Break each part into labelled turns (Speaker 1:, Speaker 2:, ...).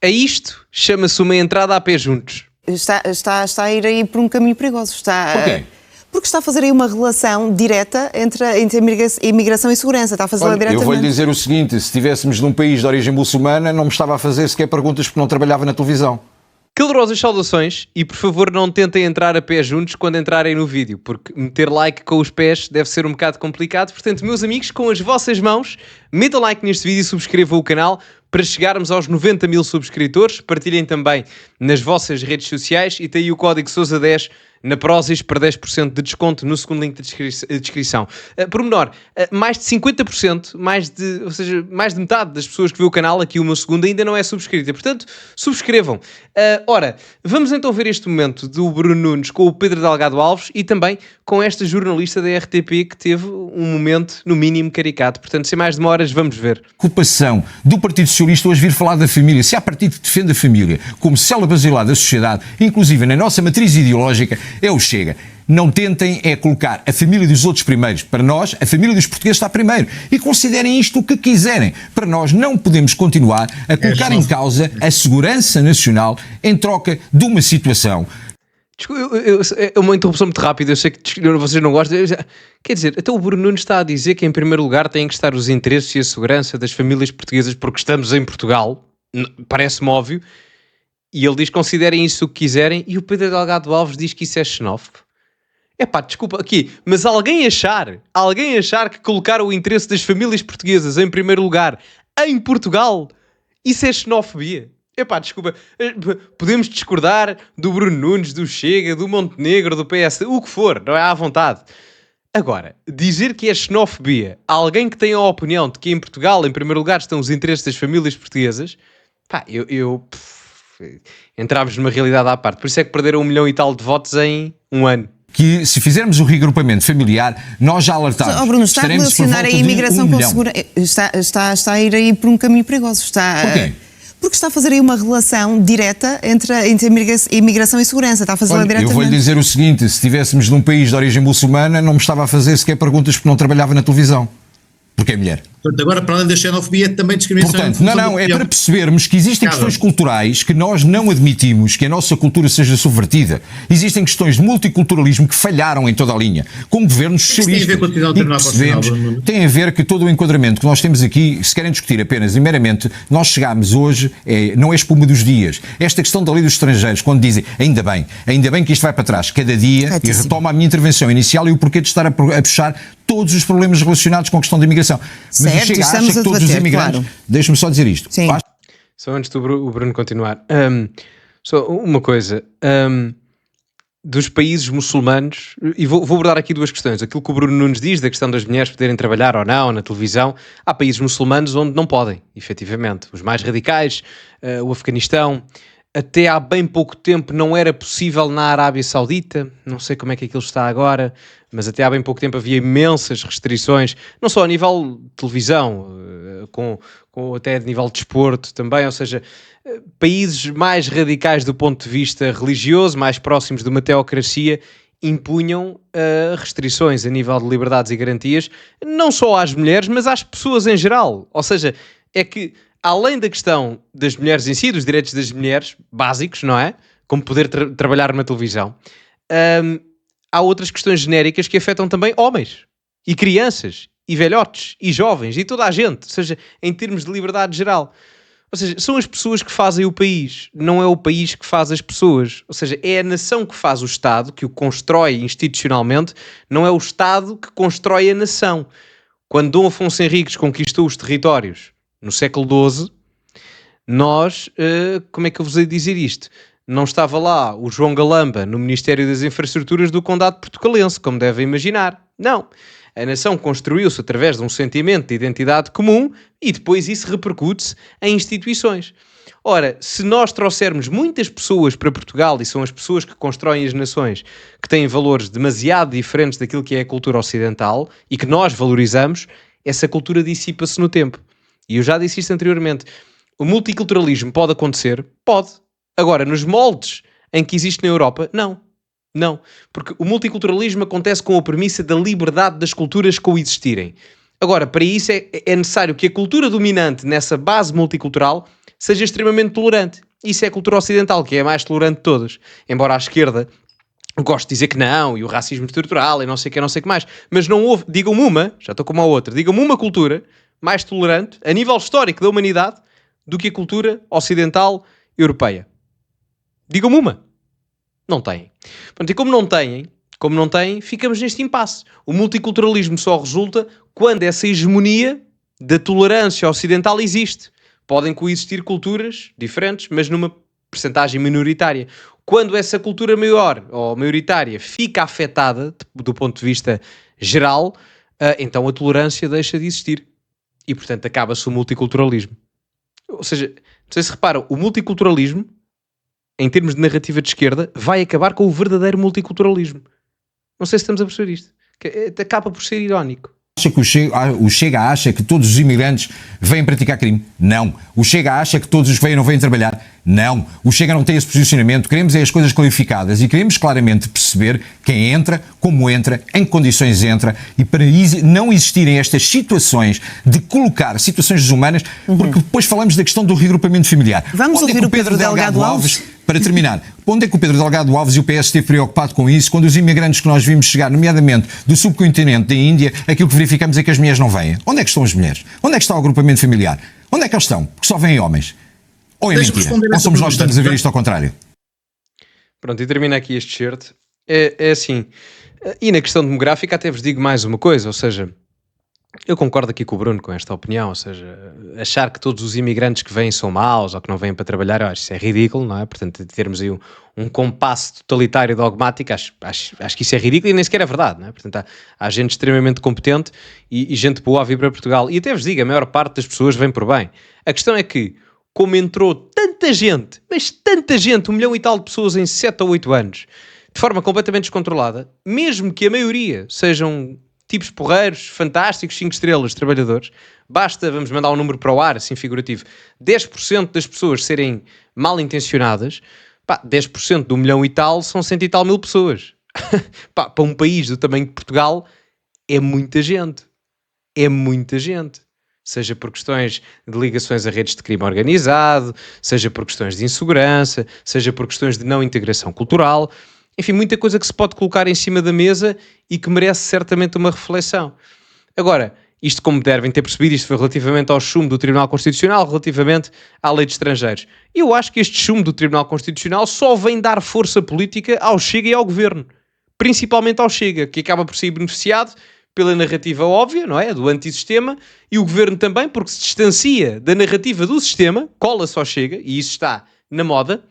Speaker 1: isto chama-se uma entrada a pé juntos.
Speaker 2: Está a ir aí por um caminho perigoso.
Speaker 3: Porquê?
Speaker 2: Porque está a fazer aí uma relação direta entre imigração e segurança. Está a fazer diretamente.
Speaker 3: Eu vou-lhe dizer o seguinte, se estivéssemos num país de origem muçulmana, não me estava a fazer sequer perguntas porque não trabalhava na televisão.
Speaker 1: Calorosas saudações e por favor não tentem entrar a pé juntos quando entrarem no vídeo, porque meter like com os pés deve ser um bocado complicado. Portanto, meus amigos, com as vossas mãos, metam like neste vídeo e subscrevam o canal para chegarmos aos 90 mil subscritores. Partilhem também nas vossas redes sociais e tem aí o código SOUSA10 na Prozis para 10% de desconto no segundo link de descrição. Pormenor, mais de 50%, mais de metade das pessoas que vê o canal, aqui o meu segundo, ainda não é subscrita. Portanto, subscrevam. Ora, vamos então ver este momento do Bruno Nunes com o Pedro Delgado Alves e também com esta jornalista da RTP que teve um momento, no mínimo, caricato. Portanto, sem mais demoras, vamos ver.
Speaker 3: Ocupação do Partido Socialista hoje vir falar da família. Se há partido que defende a família como célula basilar da sociedade, inclusive na nossa matriz ideológica, é o Chega. Não tentem colocar a família dos outros primeiros. Para nós, a família dos portugueses está primeiro. E considerem isto o que quiserem. Para nós, não podemos continuar a colocar em causa a segurança nacional em troca de uma situação.
Speaker 1: É uma interrupção muito rápida, eu sei que vocês não gostam. Quer dizer, até o Bruno Nunes está a dizer que em primeiro lugar têm que estar os interesses e a segurança das famílias portuguesas porque estamos em Portugal. Parece-me óbvio. E ele diz que considerem isso o que quiserem, e o Pedro Delgado Alves diz que isso é xenófobo. Desculpa, aqui, mas alguém achar que colocar o interesse das famílias portuguesas em primeiro lugar em Portugal, isso é xenofobia? Desculpa, podemos discordar do Bruno Nunes, do Chega, do Montenegro, do PS, o que for, não é à vontade. Agora, dizer que é xenofobia alguém que tem a opinião de que em Portugal, em primeiro lugar, estão os interesses das famílias portuguesas, entrávamos numa realidade à parte. Por isso é que perderam 1 milhão e tal de votos em um ano.
Speaker 3: Que se fizermos o regrupamento familiar, nós já alertámos.
Speaker 2: Bruno, está a relacionar a imigração com segurança. Está a ir aí por um caminho perigoso.
Speaker 3: Porquê?
Speaker 2: Porque está a fazer aí uma relação direta entre imigração e segurança. Está a fazer diretamente.
Speaker 3: Eu vou-lhe dizer o seguinte, se estivéssemos num país de origem muçulmana, não me estava a fazer sequer perguntas porque não trabalhava na televisão. Porque é mulher.
Speaker 4: Portanto, agora, para além da xenofobia, também discriminação...
Speaker 3: Portanto, não, é para percebermos que existem questões culturais que nós não admitimos que a nossa cultura seja subvertida. Existem questões de multiculturalismo que falharam em toda a linha, como governos socialistas.
Speaker 4: Tem a ver com a decisão internacional,
Speaker 3: tem a ver que todo o enquadramento que nós temos aqui, se querem discutir apenas e meramente, nós chegámos hoje, não é espuma dos dias. Esta questão da lei dos estrangeiros, quando dizem, ainda bem que isto vai para trás, cada dia, e retoma a minha intervenção inicial e o porquê de estar a puxar todos os problemas relacionados com a questão da imigração. Mas
Speaker 2: certo,
Speaker 3: Chega, acha que todos os imigrantes... Claro. Deixa-me só dizer isto.
Speaker 2: Sim.
Speaker 1: Só antes do Bruno continuar. Só uma coisa. Dos países muçulmanos, e vou abordar aqui duas questões. Aquilo que o Bruno Nunes diz, da questão das mulheres poderem trabalhar ou não na televisão. Há países muçulmanos onde não podem, efetivamente. Os mais radicais, o Afeganistão... Até há bem pouco tempo não era possível na Arábia Saudita, não sei como é que aquilo está agora, mas até há bem pouco tempo havia imensas restrições, não só a nível de televisão, com até a nível de desporto também, ou seja, países mais radicais do ponto de vista religioso, mais próximos de uma teocracia, impunham restrições a nível de liberdades e garantias, não só às mulheres, mas às pessoas em geral. Ou seja, é que além da questão das mulheres em si, dos direitos das mulheres básicos, não é? Como poder trabalhar na televisão, há outras questões genéricas que afetam também homens, e crianças, e velhotes, e jovens, e toda a gente. Ou seja, em termos de liberdade geral. Ou seja, são as pessoas que fazem o país, não é o país que faz as pessoas. Ou seja, é a nação que faz o Estado, que o constrói institucionalmente, não é o Estado que constrói a nação. Quando Dom Afonso Henriques conquistou os territórios no século XII, nós, como é que eu vos hei de dizer isto? Não estava lá o João Galamba no Ministério das Infraestruturas do Condado Portucalense, como devem imaginar. Não. A nação construiu-se através de um sentimento de identidade comum e depois isso repercute-se em instituições. Ora, se nós trouxermos muitas pessoas para Portugal, e são as pessoas que constroem as nações, que têm valores demasiado diferentes daquilo que é a cultura ocidental e que nós valorizamos, essa cultura dissipa-se no tempo. E eu já disse isto anteriormente. O multiculturalismo pode acontecer? Pode. Agora, nos moldes em que existe na Europa, não. Não. Porque o multiculturalismo acontece com a premissa da liberdade das culturas coexistirem. Agora, para isso é necessário que a cultura dominante nessa base multicultural seja extremamente tolerante. Isso é a cultura ocidental, que é a mais tolerante de todas. Embora a esquerda goste de dizer que não, e o racismo estrutural, e não sei o que, não sei o que mais. Mas não houve, digam-me uma, já estou como a outra, digam-me uma cultura mais tolerante, a nível histórico da humanidade, do que a cultura ocidental europeia. Digam-me uma. Não têm. Portanto, e como não têm, ficamos neste impasse. O multiculturalismo só resulta quando essa hegemonia da tolerância ocidental existe. Podem coexistir culturas diferentes, mas numa percentagem minoritária. Quando essa cultura maior ou maioritária fica afetada, do ponto de vista geral, então a tolerância deixa de existir. E, portanto, acaba-se o multiculturalismo. Ou seja, não sei se reparam, o multiculturalismo, em termos de narrativa de esquerda, vai acabar com o verdadeiro multiculturalismo. Não sei se estamos a perceber isto. Acaba por ser irónico.
Speaker 3: Acha que o Chega acha que todos os imigrantes vêm praticar crime? Não. O Chega acha que todos os que vêm não vêm trabalhar? Não. O Chega não tem esse posicionamento. Queremos é as coisas clarificadas e queremos claramente perceber quem entra, como entra, em que condições entra, e para não existirem estas situações de colocar situações desumanas, porque depois falamos da questão do regrupamento familiar.
Speaker 2: Vamos ouvir o Pedro Delgado Alves.
Speaker 3: Para terminar, onde é que o Pedro Delgado Alves e o PS esteve preocupado com isso, quando os imigrantes que nós vimos chegar, nomeadamente do subcontinente da Índia, aquilo que verificamos é que as mulheres não vêm? Onde é que estão as mulheres? Onde é que está o agrupamento familiar? Onde é que eles estão? Porque só vêm homens. Ou é mentira? Ou somos nós que estamos a ver isto ao contrário?
Speaker 1: Pronto, e termina aqui este shirt. É assim, e na questão demográfica até vos digo mais uma coisa, ou seja, eu concordo aqui com o Bruno com esta opinião, ou seja, achar que todos os imigrantes que vêm são maus ou que não vêm para trabalhar, eu acho que isso é ridículo, não é? Portanto, termos aí um compasso totalitário dogmático, acho que isso é ridículo e nem sequer é verdade, não é? Portanto, há gente extremamente competente e gente boa a vir para Portugal. E até vos digo, a maior parte das pessoas vem por bem. A questão é que, como entrou tanta gente, mas tanta gente, 1 milhão e tal de pessoas em 7 ou 8 anos, de forma completamente descontrolada, mesmo que a maioria sejam tipos porreiros, fantásticos, 5 estrelas, trabalhadores, basta, vamos mandar um número para o ar, assim figurativo, 10% das pessoas serem mal intencionadas, 10% de 1 milhão e tal são 100 e tal mil pessoas. Para um país do tamanho de Portugal, é muita gente. É muita gente. Seja por questões de ligações a redes de crime organizado, seja por questões de insegurança, seja por questões de não integração cultural. Enfim, muita coisa que se pode colocar em cima da mesa e que merece certamente uma reflexão. Agora, isto, como devem ter percebido, isto foi relativamente ao chumbo do Tribunal Constitucional, relativamente à lei de estrangeiros. Eu acho que este chumbo do Tribunal Constitucional só vem dar força política ao Chega e ao Governo. Principalmente ao Chega, que acaba por ser beneficiado pela narrativa óbvia, não é? Do antissistema, e o Governo também, porque se distancia da narrativa do sistema, cola-se ao Chega, e isso está na moda.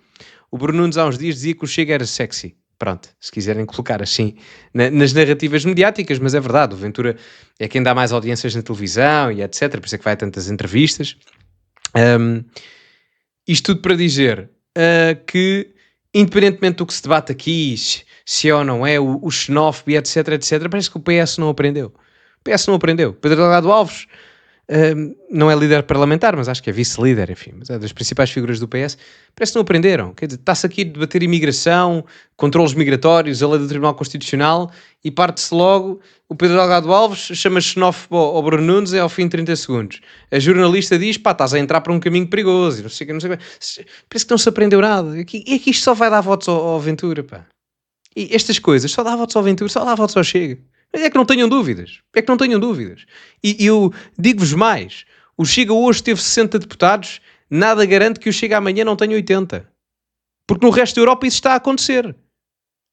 Speaker 1: O Bruno Nunes há uns dias dizia que o Chega era sexy. Pronto, se quiserem colocar assim nas narrativas mediáticas, mas é verdade, o Ventura é quem dá mais audiências na televisão e etc, por isso é que vai a tantas entrevistas. Isto tudo para dizer que, independentemente do que se debate aqui, se é ou não é, o xenófobo e etc, parece que o PS não aprendeu. O PS não aprendeu. Pedro Delgado Alves não é líder parlamentar, mas acho que é vice-líder, enfim, mas é das principais figuras do PS, parece que não aprenderam. Quer dizer, está-se aqui a debater imigração, controlos migratórios, a lei do Tribunal Constitucional, e parte-se logo, o Pedro Delgado Alves chama xenófobo ao Bruno Nunes, é ao fim de 30 segundos. A jornalista diz, estás a entrar para um caminho perigoso, e não sei o que. Parece que não se aprendeu nada. É que isto só vai dar votos ao Ventura, pá. E estas coisas só dá votos ao Ventura, só dá votos ao Chega. É que não tenham dúvidas. E eu digo-vos mais. O Chega hoje teve 60 deputados, nada garante que o Chega amanhã não tenha 80. Porque no resto da Europa isso está a acontecer.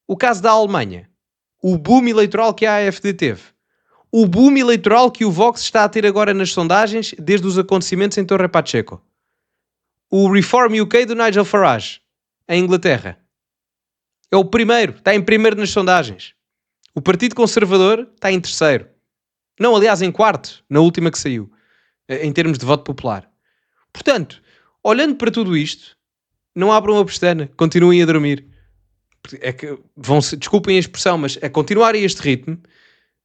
Speaker 1: O caso da Alemanha. O boom eleitoral que a AfD teve. O boom eleitoral que o Vox está a ter agora nas sondagens desde os acontecimentos em Torre Pacheco. O Reform UK do Nigel Farage, em Inglaterra. É o primeiro, está em primeiro nas sondagens. O Partido Conservador está em terceiro. Não, aliás, em quarto, na última que saiu, em termos de voto popular. Portanto, olhando para tudo isto, não abram a pestana, continuem a dormir. É que desculpem a expressão, mas a continuarem este ritmo,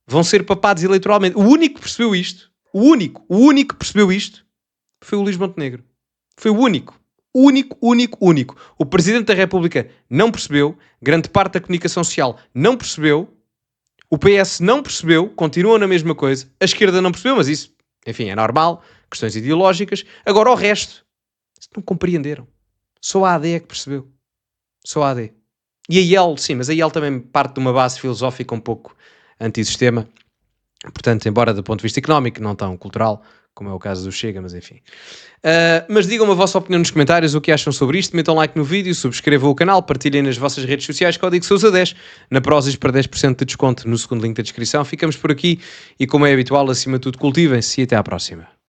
Speaker 1: vão ser papados eleitoralmente. O único que percebeu isto, o único que percebeu isto, foi o Luís Montenegro. Foi o único. Único. O Presidente da República não percebeu, grande parte da comunicação social não percebeu, o PS não percebeu, continuam na mesma coisa, a esquerda não percebeu, mas isso, enfim, é normal, questões ideológicas. Agora o resto, Não compreenderam. Só a AD é que percebeu. Só a AD. E a IEL, sim, mas a IEL também parte de uma base filosófica um pouco antissistema. Portanto, embora do ponto de vista económico, não tão cultural, como é o caso do Chega, mas enfim. Mas digam-me a vossa opinião nos comentários, o que acham sobre isto, metam like no vídeo, subscrevam o canal, partilhem nas vossas redes sociais, código Sousa10, na Prozis para 10% de desconto no segundo link da descrição. Ficamos por aqui e, como é habitual, acima de tudo, cultivem-se e até à próxima.